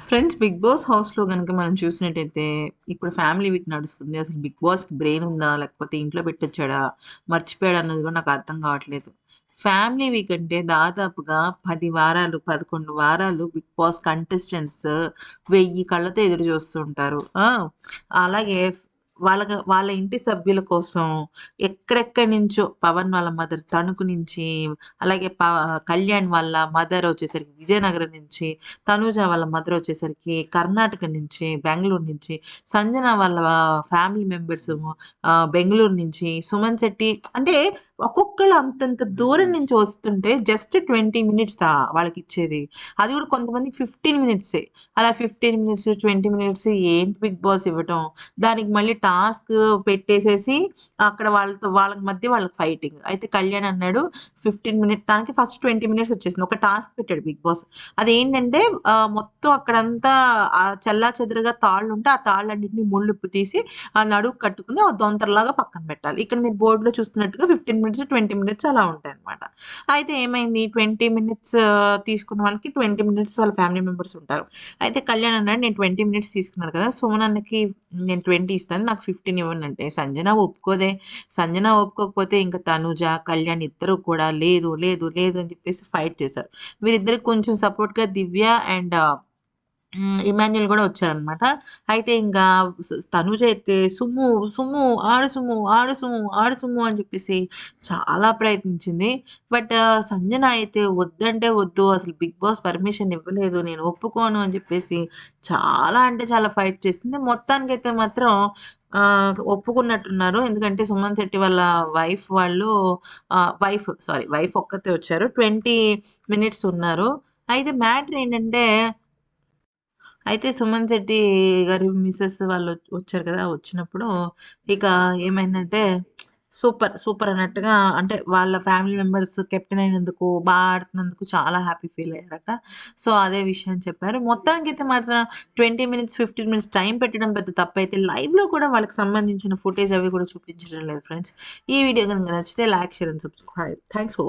Friends 'big boss' హౌస్‌లో గనుక మనం చూసినట్టయితే, ఇప్పుడు ఫ్యామిలీ వీక్ నడుస్తుంది. అసలు 'బిగ్ బాస్‌కి' బ్రెయిన్ ఉందా? లేకపోతే ఇంట్లో పెట్టొచ్చాడా? మర్చిపోయాడా? అన్నది కూడా నాకు అర్థం కావట్లేదు. ఫ్యామిలీ వీక్ అంటే దాదాపుగా 10 వారాలు, 11 వారాలు 'బిగ్ బాస్' కంటెస్టెంట్స్ 1000 కళ్ళతో ఎదురు చూస్తూ ఉంటారు. ఆ! అలాగే వాళ్ళ ఇంటి సభ్యుల కోసం ఎక్కడెక్కడి నుంచో పవన్ వాళ్ళ మదర్ తణుకు నుంచి, అలాగే కళ్యాణ్ వాళ్ళ మదర్ వచ్చేసరికి విజయనగరం నుంచి, తనూజ వాళ్ళ మదర్ వచ్చేసరికి కర్ణాటక నుంచి, బెంగుళూరు నుంచి, సంజన వాళ్ళ ఫ్యామిలీ మెంబర్స్ బెంగుళూరు నుంచి, సుమన్ శెట్టి అంటే ఒక్కొక్కళ్ళు అంతంత దూరం నుంచి వస్తుంటే జస్ట్ 20 మినిట్స్ వాళ్ళకిచ్చేది. అది కూడా కొంతమందికి 15 మినిట్సే. అలా 15 మినిట్స్, 20 మినిట్స్ ఏంటి 'బిగ్ బాస్' ఇవ్వటం. దానికి మళ్ళీ టాస్క్ పెట్టేసేసి అక్కడ వాళ్ళకి మధ్య వాళ్ళకి ఫైటింగ్. అయితే కళ్యాణ్ అన్నాడు 15 మినిట్స్ తనకి ఫస్ట్ 20 మినిట్స్ వచ్చేసింది. ఒక టాస్క్ పెట్టాడు 'బిగ్ బాస్.' అదేంటంటే మొత్తం అక్కడంతా చెల్లాచెదురుగా తాళ్ళుంటే, ఆ తాళ్ళన్నిటిని ముళ్ళుప్పు తీసి నడుముకి కట్టుకొని ఒక దొంతరలాగా పక్కన పెట్టాలి. ఇక్కడ మీరు బోర్డ్‌లో చూస్తున్నట్టుగా 15 మినిట్స్, 20 మినిట్స్ అలా ఉంటాయన్నమాట. అయితే ఏమైంది 20 మినిట్స్ తీసుకున్న వాళ్ళకి 20 మినిట్స్ వాళ్ళ ఫ్యామిలీ మెంబర్స్ ఉంటారు. అయితే కళ్యాణ్ అన్నాడు, "నేను 20 మినిట్స్ తీసుకున్నాను కదా! సుమనన్నకి నేను 20 ఇస్తాను. నాకు 15 ఇవ్వండంటే" సంజన ఒప్పుకోదే. సంజన ఒప్పుకోకపోతే ఇంక తనుజ, కళ్యాణ్ ఇద్దరు కూడా లేదు, లేదు, లేదు అని చెప్పేసి ఫైట్ చేశారు. వీరిద్దరికి కొంచెం సపోర్ట్‌గా దివ్య అండ్ ఇమాన్యుయల్ గూడా వచ్చారనమాట. అయితే ఇంకా తనూజ అయితే సుమ్ము, సుమ్ము, ఆడు సుమ్ము, ఆడు సుమ్ము, ఆడు సుమ్ము అని చెప్పేసి చాలా ప్రయత్నించింది. బట్ సంజన అయితే వద్దంటే వద్దు. అసలు 'బిగ్ బాస్' పర్మిషన్ ఇవ్వలేదు. నేను ఒప్పుకోను అని చెప్పేసి చాలా అంటే చాలా ఫైట్ చేసింది. మొత్తానికైతే మాత్రం ఒప్పుకున్నట్టున్నారు. ఎందుకంటే సుమన్ శెట్టి వాళ్ళ వైఫ్ ఒక్కతే వచ్చారు. 20 మినిట్స్ ఉన్నారు. అయితే మ్యాటర్ ఏంటంటే అయితే 'సుమన్ శెట్టి' గారి మిసెస్ వాళ్ళు వచ్చారు కదా! వచ్చినప్పుడు ఇక ఏమైందంటే సూపర్, సూపర్ అన్నట్టుగా అంటే వాళ్ళ ఫ్యామిలీ మెంబర్స్ కెప్టెన్ అయినందుకు, ఆడుతున్నందుకు చాలా హ్యాపీ ఫీల్ అయ్యారట. సో, అదే విషయం చెప్పారు. మొత్తానికైతే మాత్రం 20 మినిట్స్, 15 మినిట్స్ టైం పెట్టడం పెద్ద తప్పైతే లైవ్‌లో కూడా వాళ్ళకి సంబంధించిన ఫుటేజ్ అవి కూడా చూపించడం లేదు ఫ్రెండ్స్. ఈ వీడియో గనుక నచ్చితే like, share and subscribe. Thanks for